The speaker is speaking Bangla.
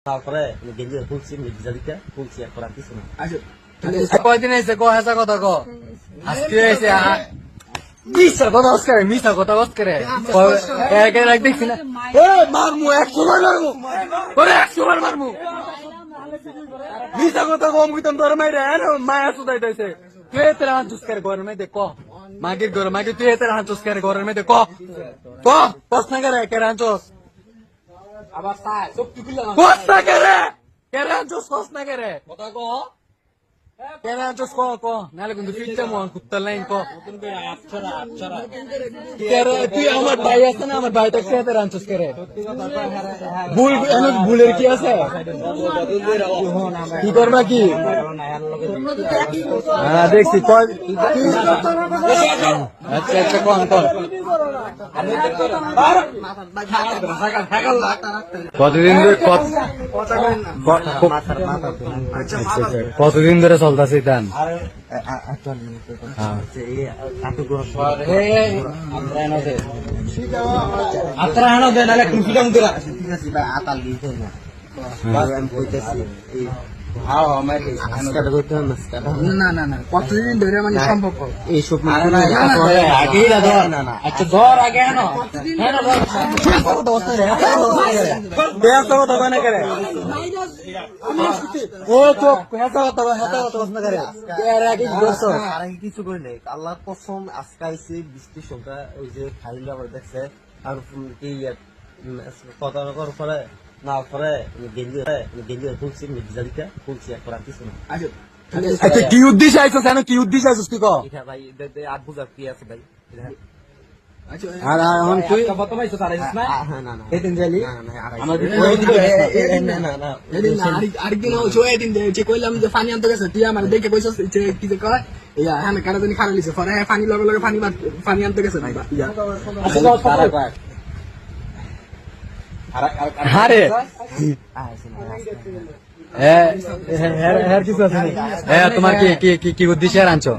তারপরে গেঞ্জি খুলছি মির্জাদিকে খুলছি এখন আর কিছু না। কয়দিন এসে ক হেসা কথা ক আজকে এসে মিশা কথা অস্কারে মিশা কথা অস্কারে একে রাখ দেখছি না এ মারমু 100 বার মারমু ওরে 100 বার মারমু মিশা কথা কম কইতাম তোর মাইরে আর মায়া সুদাই দিছে তুই তেরা হাতুস করে ঘরের মধ্যে ক মাগির ঘরে মাগি তুই তেরা হাতুস করে ঘরের মধ্যে ক প্রশ্ন করে কে রাঞ্চস আবার সাই সব টুকুলা প্রশ্ন করে কে রাঞ্চস প্রশ্ন করে কথা ক কেন আনছস ক নালে কিন্তু ফিরতে মন কুত্তার লাইন ক তুই আমার ভাই আছে না আমার ভাইটা খেতে আনছস করে ভুলের কি আছে কি করবা কি দেখছি আচ্ছা আচ্ছা কন কতদিন ধরে চলতেছে দান কতদিন ধরে মানে সম্ভব এইসব আচ্ছা ধর আগে কিছু করে নেই আল্লাহ কসম আজকে আইসি বৃষ্টির সংখ্যা ওই যে ফাইল আবার দেখছে আর কথা করার পরে না পরে গেঞ্জি খুলছি মির্জাদিকে খুলছি এখন আর কিছু না। আচ্ছা কি উদ্দেশ্য আইসো কেন কি উদ্দেশ্য আইসো তুই কো ভাই আট বুঝার কি আছে ভাই আর এখন তুই এদিন যাইলি আরেকদিন এদিন যে কইলাম যে পানি আনতে গেছে তুই আমার দেখে কইছস কি যে কয় ইয়া হ্যাঁ কারা জানি খারাপ লিছে পরে পানি লগে লগে পানি আনতে গেছে ভাই আরে হ্যাঁ কিছু আছে তোমার কি উদ্দেশ্যে আনছো